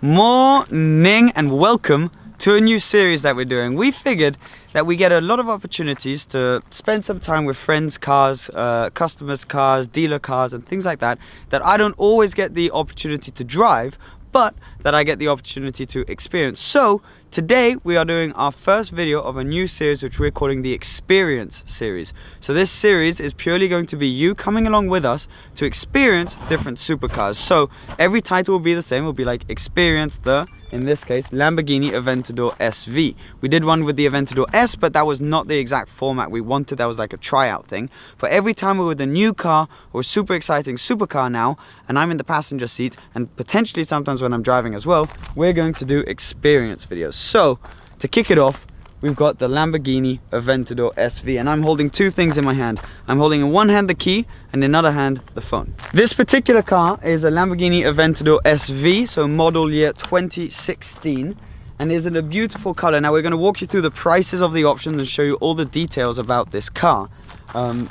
Morning and welcome to a new series that we're doing. We figured that we get a lot of opportunities to spend some time with friends' cars, customers' cars, dealer cars and things like that I don't always get the opportunity to drive, but that I get the opportunity to experience. So today we are doing our first video of a new series which we're calling the Experience series. So this series is purely going to be you coming along with us to experience different supercars. So every title will be the same. It will be like experience the, in this case, Lamborghini Aventador SV. We did one with the Aventador S, but that was not the exact format we wanted. That was like a tryout thing. But every time we're with a new car or a super exciting supercar now, and I'm in the passenger seat, and potentially sometimes when I'm driving as well, we're going to do experience videos. So to kick it off, we've got the Lamborghini Aventador SV, and I'm holding two things in my hand. I'm holding in one hand the key and in another hand the phone. This particular car is a Lamborghini Aventador SV, so model year 2016, and is in a beautiful color. Now we're going to walk you through the prices of the options and show you all the details about this car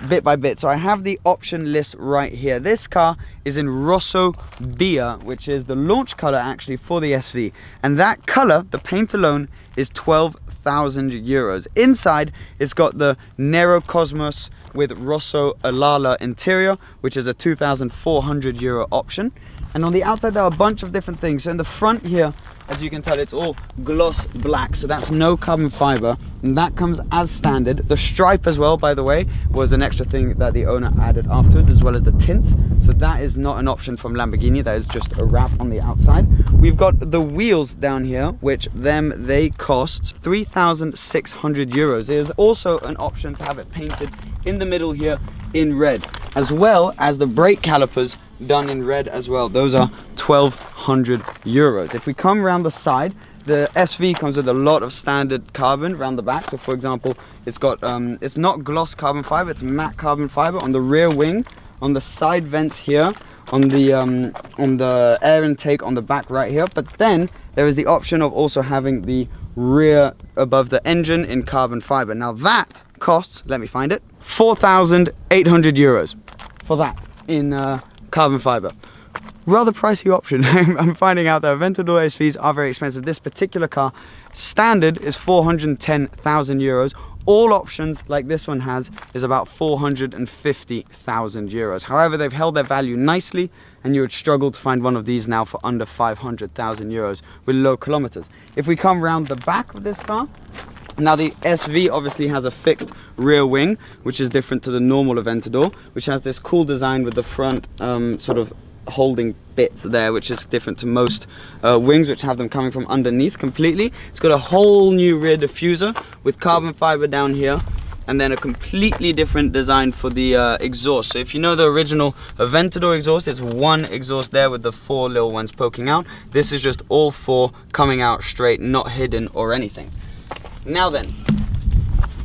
bit by bit. So I have the option list right here. This car is in Rosso Bia, which is the launch color actually for the SV, and that color, the paint alone, is 12,000 euros. Inside it's got the Nero Cosmos with Rosso Alala interior, which is a 2,400 euro option. And on the outside there are a bunch of different things. So in the front here, as you can tell, it's all gloss black, so that's no carbon fiber, and that comes as standard. The stripe as well, by the way, was an extra thing that the owner added afterwards, as well as the tint. So that is not an option from Lamborghini, that is just a wrap on the outside. We've got the wheels down here, which they cost 3,600 euros. There's also an option to have it painted in the middle here in red, as well as the brake calipers done in red as well. Those are 1,200 euros. If we come around the side, the SV comes with a lot of standard carbon around the back. So for example, it's got it's not gloss carbon fiber, it's matte carbon fiber on the rear wing, on the side vents here, on the air intake on the back right here. But then there is the option of also having the rear above the engine in carbon fiber. Now that costs, let me find it, 4,800 euros for that in carbon fiber. Rather pricey option. I'm finding out that Aventador SVs are very expensive. This particular car, standard, is 410,000 euros. All options, like this one has, is about 450,000 euros. However, they've held their value nicely, and you would struggle to find one of these now for under 500,000 euros with low kilometers. If we come around the back of this car, now the SV obviously has a fixed rear wing, which is different to the normal Aventador, which has this cool design with the front sort of holding bits there, which is different to most wings, which have them coming from underneath completely. It's got a whole new rear diffuser with carbon fiber down here, and then a completely different design for the exhaust. So if you know the original Aventador exhaust, it's one exhaust there with the four little ones poking out. This is just all four coming out straight, not hidden or anything. Now then,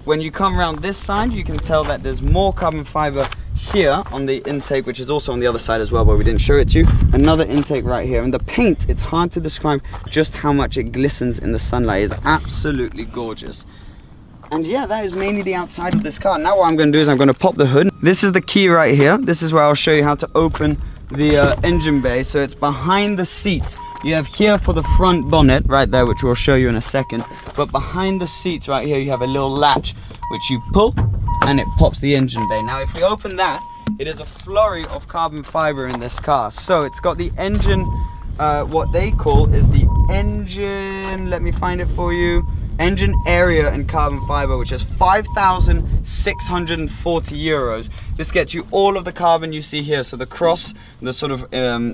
when you come around this side, you can tell that there's more carbon fiber here on the intake, which is also on the other side as well, but we didn't show it to you. Another intake right here, and the paint, it's hard to describe just how much it glistens in the sunlight. It's absolutely gorgeous. And yeah, that is mainly the outside of this car. Now what I'm going to do is I'm going to pop the hood. This is the key right here. This is where I'll show you how to open the engine bay. So it's behind the seat. You have here for the front bonnet right there, which we'll show you in a second, but behind the seats right here you have a little latch which you pull and it pops the engine bay. Now if we open that, it is a flurry of carbon fiber in this car. So it's got the engine, what they call is the engine, let me find it for you, engine area in carbon fiber, which is 5,640 euros. This gets you all of the carbon you see here, so the cross, the sort of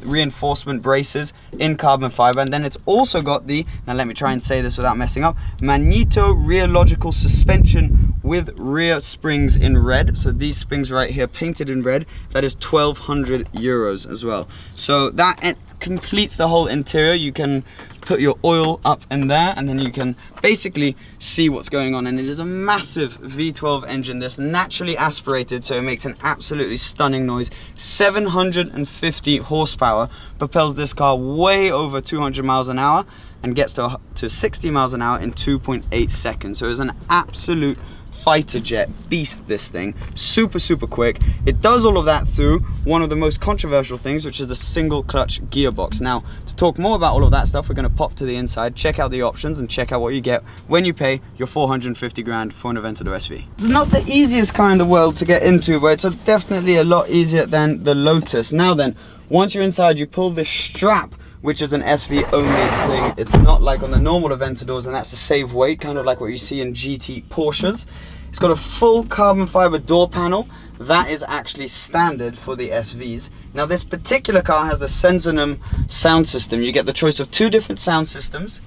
reinforcement braces in carbon fiber, and then it's also got the, now let me try and say this without messing up, magneto rear logical suspension with rear springs in red. So these springs right here painted in red, that is 1,200 euros as well. So that completes the whole interior. You can put your oil up in there and then you can basically see what's going on, and it is a massive V12 engine that's naturally aspirated, so it makes an absolutely stunning noise. 750 horsepower, propels this car way over 200 miles an hour and gets to 60 miles an hour in 2.8 seconds. So it's an absolute fighter jet beast, this thing. Super, super quick. It does all of that through one of the most controversial things, which is the single clutch gearbox. Now, to talk more about all of that stuff, we're going to pop to the inside, check out the options, and check out what you get when you pay your 450 grand for an Aventador SV. It's not the easiest car in the world to get into, but it's definitely a lot easier than the Lotus. Now then, once you're inside, you pull this strap, which is an SV only thing. It's not like on the normal Aventadors, and that's to save weight, kind of like what you see in GT Porsches. It's got a full carbon fiber door panel. That is actually standard for the SVs. Now this particular car has the Sensonum sound system. You get the choice of two different sound systems,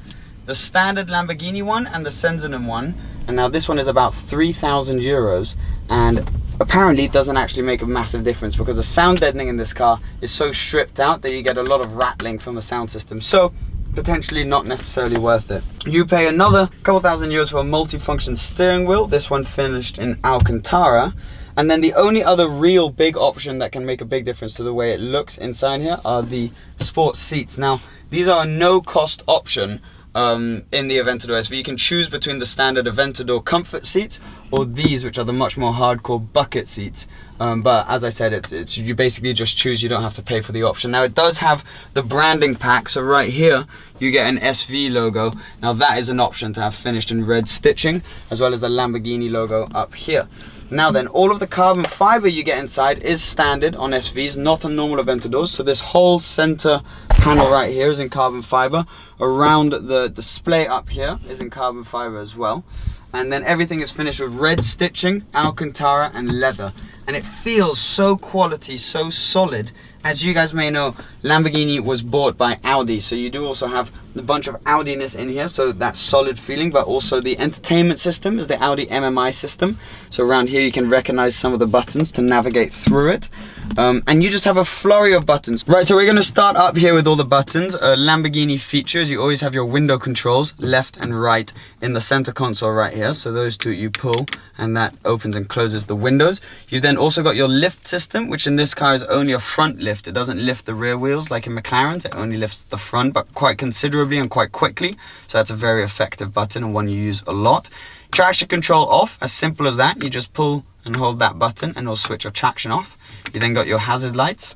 the standard Lamborghini one and the Sensonum one. And now this one is about 3,000 euros, and apparently it doesn't actually make a massive difference because the sound deadening in this car is so stripped out that you get a lot of rattling from the sound system. So potentially not necessarily worth it. You pay another couple thousand euros for a multi-function steering wheel, this one finished in Alcantara. And then the only other real big option that can make a big difference to the way it looks inside here are the sports seats. Now these are a no cost option in the Aventador SV. You can choose between the standard Aventador comfort seats or these, which are the much more hardcore bucket seats. But as I said, it's you basically just choose, you don't have to pay for the option. Now it does have the branding pack, so right here you get an SV logo. Now that is an option to have finished in red stitching, as well as the Lamborghini logo up here. Now then, all of the carbon fiber you get inside is standard on SVs, not on normal Aventadors. So this whole center panel right here is in carbon fiber. Around the display up here is in carbon fiber as well. And then everything is finished with red stitching, Alcantara and leather. And it feels so quality, so solid. As you guys may know, Lamborghini was bought by Audi, so you do also have a bunch of Audi-ness in here, so that solid feeling, but also the entertainment system is the Audi MMI system. So around here you can recognize some of the buttons to navigate through it. And you just have a flurry of buttons. Right, so we're gonna start up here with all the buttons. Lamborghini features, you always have your window controls, left and right, in the center console right here. So those two you pull, and that opens and closes the windows. You've then also got your lift system, which in this car is only a front lift. It doesn't lift the rear wheels like in McLaren's, it only lifts the front, but quite considerably and quite quickly. So that's a very effective button and one you use a lot. Traction control off, as simple as that. You just pull and hold that button and it'll switch your traction off. You then got your hazard lights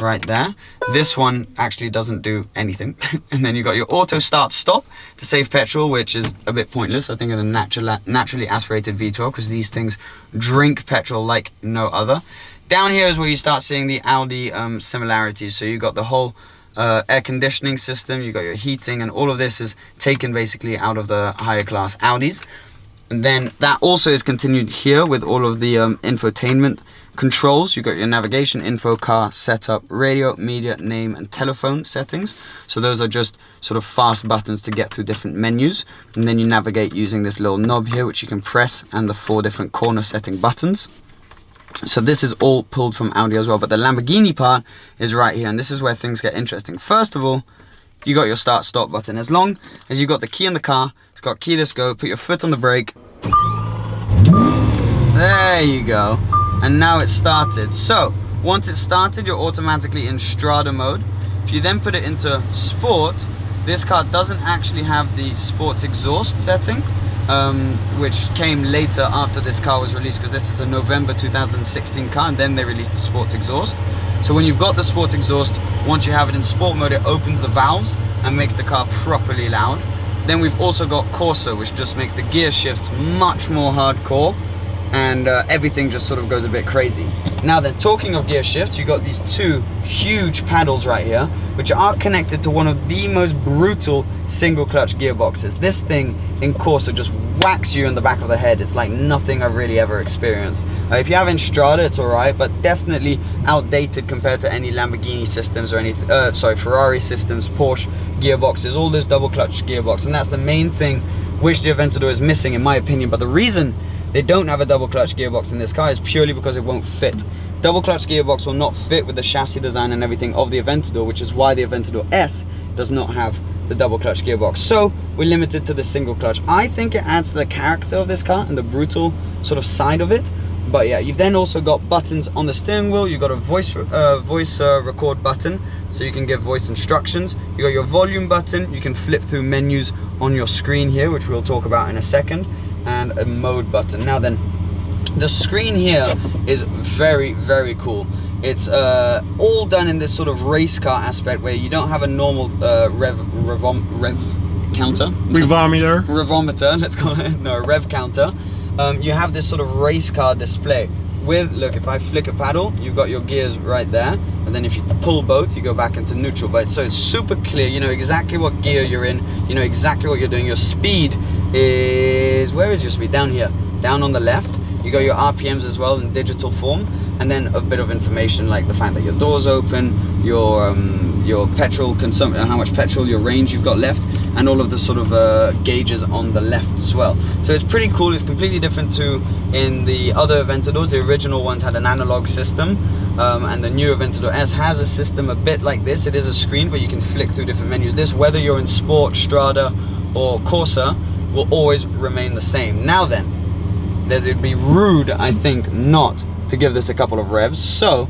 right there. This one actually doesn't do anything. And then you got your auto start stop to save petrol, which is a bit pointless, I think, in a naturally aspirated V12, because these things drink petrol like no other. Down here is where you start seeing the Audi similarities. So you got the whole air conditioning system, you got your heating, and all of this is taken basically out of the higher class Audis. And then that also is continued here with all of the infotainment controls. You got your navigation, info, car, setup, radio, media, name, and telephone settings. So those are just sort of fast buttons to get through different menus. And then you navigate using this little knob here, which you can press, and the 4 different corner setting buttons. So this is all pulled from Audi as well, but the Lamborghini part is right here, and this is where things get interesting. First of all, you got your start stop button. As long as you got the key in the car, it's got keyless go, put your foot on the brake. There you go. And now it's started. So once it's started, you're automatically in Strada mode. If you then put it into sport, this car doesn't actually have the sports exhaust setting, which came later after this car was released, because this is a November 2016 car, and then they released the sports exhaust. So when you've got the sports exhaust, once you have it in sport mode, it opens the valves and makes the car properly loud. Then we've also got Corsa, which just makes the gear shifts much more hardcore, and everything just sort of goes a bit crazy. Now then, talking of gear shifts, you got these 2 huge paddles right here, which are connected to one of the most brutal single clutch gearboxes. This thing in Corsa just whacks you in the back of the head. It's like nothing I've really ever experienced. If you have in Strada, it's alright, but definitely outdated compared to any Lamborghini systems or any, Ferrari systems, Porsche gearboxes, all those double clutch gearboxes. And that's the main thing which the Aventador is missing, in my opinion. But the reason they don't have a double clutch gearbox in this car is purely because it won't fit. Double clutch gearbox will not fit with the chassis design and everything of the Aventador, which is why the Aventador S does not have the double clutch gearbox. So we're limited to the single clutch. I think it adds to the character of this car and the brutal sort of side of it. But yeah, you've then also got buttons on the steering wheel. You've got a voice record button, so you can give voice instructions. You got your volume button. You can flip through menus on your screen here, which we'll talk about in a second, and a mode button. Now then, the screen here is very, very cool. It's all done in this sort of race car aspect where you don't have a normal rev counter. Revometer, let's call it. No, a rev counter. You have this sort of race car display with, look, if I flick a paddle, you've got your gears right there, and then if you pull both, you go back into neutral. But so it's super clear, you know exactly what gear you're in, you know exactly what you're doing. Your speed is, where is your speed? Down here, down on the left. You got your RPMs as well in digital form, and then a bit of information like the fact that your door's open, your petrol consumption, how much petrol, your range you've got left, and all of the sort of gauges on the left as well. So it's pretty cool. It's completely different to in the other Aventadors. The original ones had an analog system, and the new Aventador S has a system a bit like this. It is a screen, but you can flick through different menus. This, whether you're in Sport, Strada, or Corsa, will always remain the same. Now then, it'd be rude, I think, not to give this a couple of revs. So,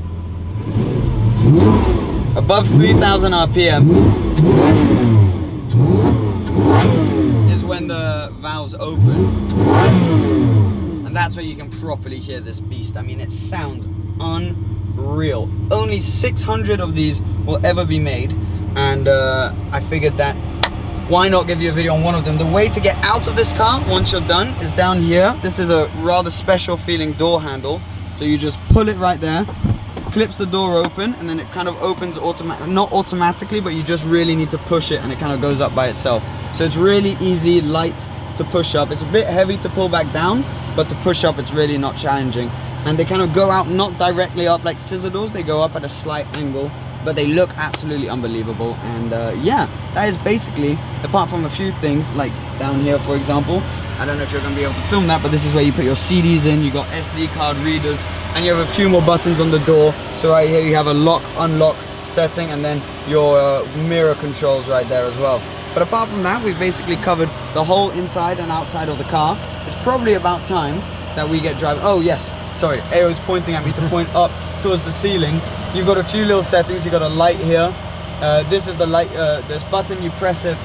above 3,000 RPM is when the valves open, and that's where you can properly hear this beast. I mean, it sounds unreal. Only 600 of these will ever be made, and I figured that why not give you a video on one of them. The way to get out of this car once you're done is down here. This is a rather special feeling door handle. So you just pull it right there, clips the door open, and then it kind of opens not automatically, but you just really need to push it and it kind of goes up by itself. So it's really easy, light to push up. It's a bit heavy to pull back down, but to push up it's really not challenging. And they kind of go out not directly up like scissor doors, they go up at a slight angle, but they look absolutely unbelievable. And yeah, that is basically, apart from a few things like down here for example, I don't know if you're going to be able to film that, but this is where you put your CDs in. You got SD card readers, and you have a few more buttons on the door. So right here you have a lock, unlock setting, and then your mirror controls right there as well. But apart from that, we've basically covered the whole inside and outside of the car. It's probably about time that we get driving. Oh yes, sorry, Ayo's pointing at me to point up towards the ceiling. You've got a few little settings. You've got a light here. This is the light, this button, you press it,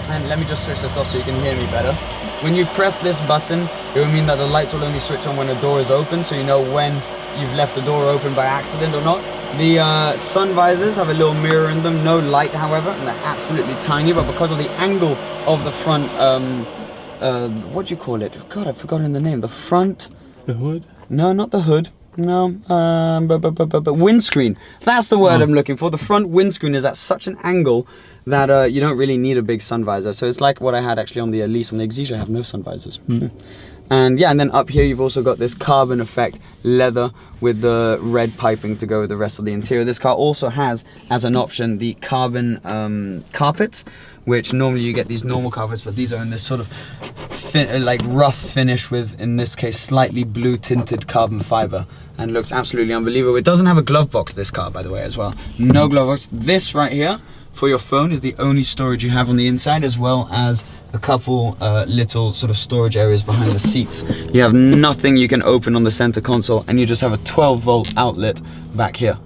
and let me just switch this off so you can hear me better. When you press this button, it will mean that the lights will only switch on when the door is open, so you know when you've left the door open by accident or not. The sun visors have a little mirror in them, no light however, and they're absolutely tiny, but because of the angle of the front, what do you call it? God, I've forgotten the name. The front... The hood? No, not the hood. No, but windscreen. That's the word I'm looking for. The front windscreen is at such an angle that you don't really need a big sun visor. So it's like what I had actually on the Elise. On the Exige I have no sun visors. And yeah, and then up here you've also got this carbon effect leather with the red piping to go with the rest of the interior. This car also has, as an option, the carbon carpets, which normally you get these normal carpets, but these are in this sort of like rough finish with, in this case, slightly blue tinted carbon fiber, and looks absolutely unbelievable. It doesn't have a glove box, this car, by the way, as well. No glove box. This right here for your phone is the only storage you have on the inside, as well as a couple little sort of storage areas behind the seats. You have nothing you can open on the center console, and you just have a 12-volt outlet back here.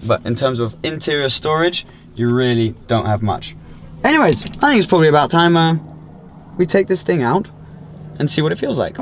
But in terms of interior storage, you really don't have much. Anyways, I think it's probably about time we take this thing out and see what it feels like.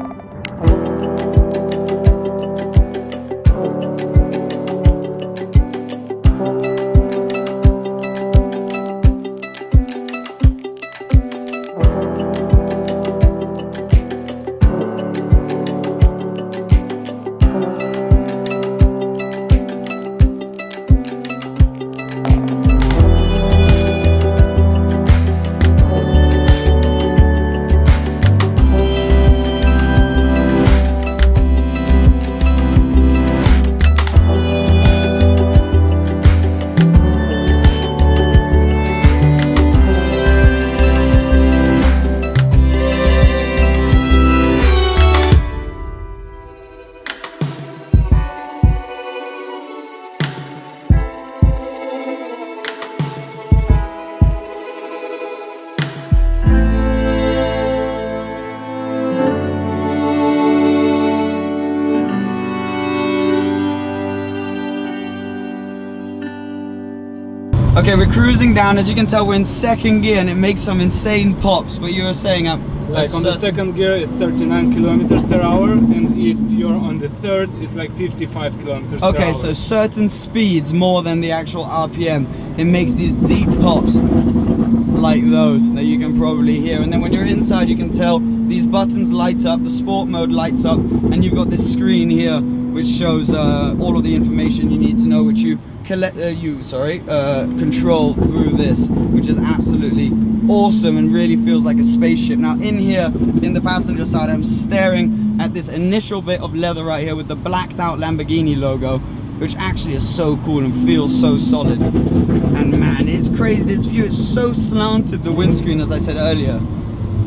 Okay, we're cruising down. As you can tell, we're in second gear and it makes some insane pops. But you were saying like on the second gear it's 39 kilometers per hour, and if you're on the third it's like 55 kilometers per hour. Okay, so certain speeds more than the actual RPM, it makes these deep pops like those that you can probably hear. And then when you're inside, you can tell these buttons light up, the sport mode lights up, and you've got this screen here which shows all of the information you need to know, which you control through this, which is absolutely awesome and really feels like a spaceship. Now in here, in the passenger side, I'm staring at this initial bit of leather right here with the blacked out Lamborghini logo, which actually is so cool and feels so solid. And man, it's crazy. This view is so slanted, the windscreen, as I said earlier,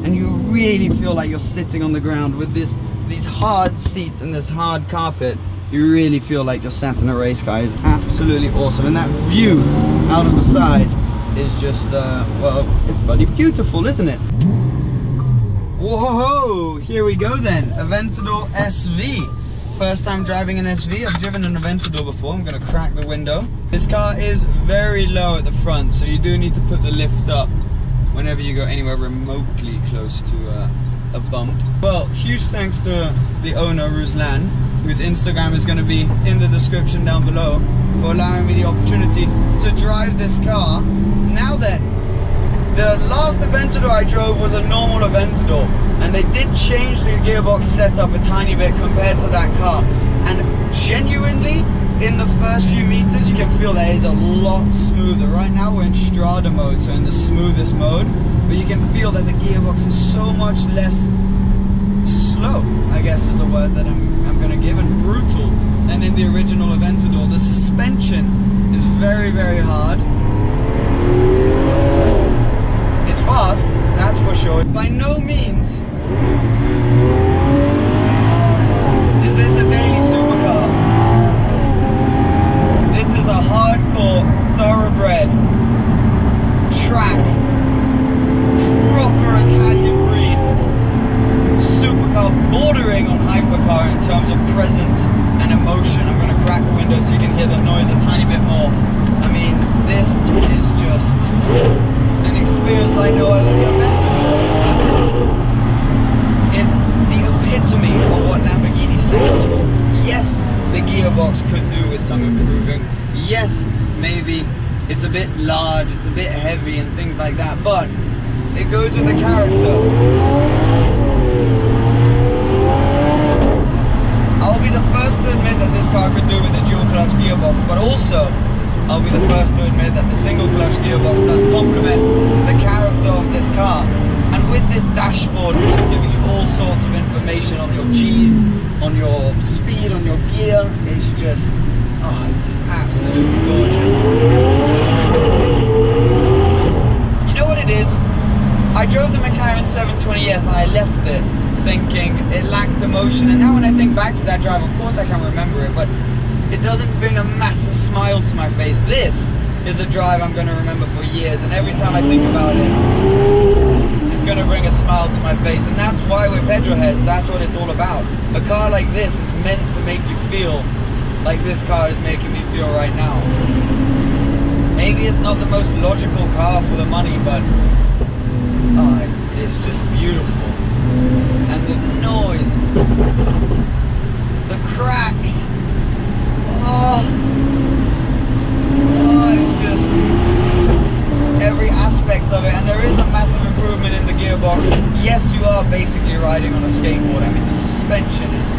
and you really feel like you're sitting on the ground with these hard seats and this hard carpet. You really feel like you're sat in a race car. It's absolutely awesome, and that view out of the side is just well, it's bloody beautiful, isn't it? Whoa, here we go then. Aventador SV. First time driving an SV. I've driven an Aventador before. I'm gonna crack the window. This car is very low at the front, so you do need to put the lift up whenever you go anywhere remotely close to a bump. Well, huge thanks to the owner, Ruslan, whose Instagram is going to be in the description down below, for allowing me the opportunity to drive this car. Now then, the last Aventador I drove was a normal Aventador, and they did change the gearbox setup a tiny bit compared to that car, and genuinely in the first few meters you can feel that it's a lot smoother. Right now we're in Strada mode, so in the smoothest mode, but you can feel that the gearbox is so much less slow, I guess is the word that I'm gonna give, and brutal than in the original Aventador. The suspension is very, very hard. It's fast, that's for sure. By no means is this a daily supercar. This is a hardcore, thoroughbred, track, proper Italian breed supercar, bordering on hypercar in terms of presence and emotion. I'm going to crack the window so you can hear the noise a tiny bit more. I mean, this is just an experience like no other. The Aventador is the epitome of what Lamborghini stands for. Yes, the gearbox could do with some improving. Yes, maybe it's a bit large, it's a bit heavy and things like that, but it goes with the character. I'll be the first to admit that this car could do with a dual clutch gearbox, but also I'll be the first to admit that the single clutch gearbox does complement the character of this car. And with this dashboard, which is giving you all sorts of information on your G's, on your speed, on your gear, it's just, oh, it's absolutely gorgeous. You know what it is? I drove the McLaren 720S and I left it thinking it lacked emotion, and now when I think back to that drive, of course I can remember it, but it doesn't bring a massive smile to my face. This is a drive I'm going to remember for years, and every time I think about it, it's going to bring a smile to my face. And that's why we're petrol heads. That's what it's all about. A car like this is meant to make you feel like this car is making me feel right now. Maybe it's not the most logical car for the money, but oh, it's just beautiful. And the noise, the cracks, oh, it's just every aspect of it. And there is a massive improvement in the gearbox. Yes, you are basically riding on a skateboard. I mean, the suspension is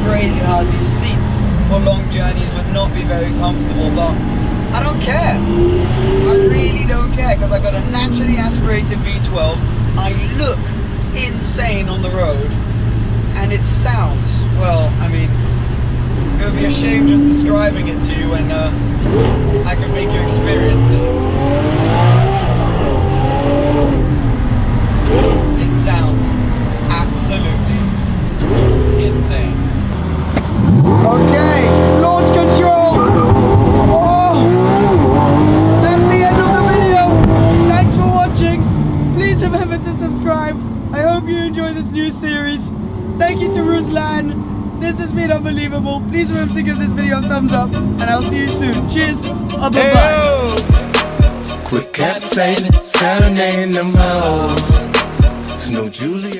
crazy hard. These seats for long journeys would not be very comfortable, but I don't care. I really don't care, because I've got a naturally aspirated V12. I look insane on the road, and it sounds, well, I mean, it would be a shame just describing it to you when I can make you experience it. It sounds absolutely insane. Okay, launch control. Oh, that's the end of the video. Thanks for watching. Please remember to subscribe. I hope you enjoy this new series. Thank you to Ruslan. This has been unbelievable. Please remember to give this video a thumbs up, and I'll see you soon. Cheers. Bye-bye. Quit cap saving, serenading them hoes. There's no Juliet.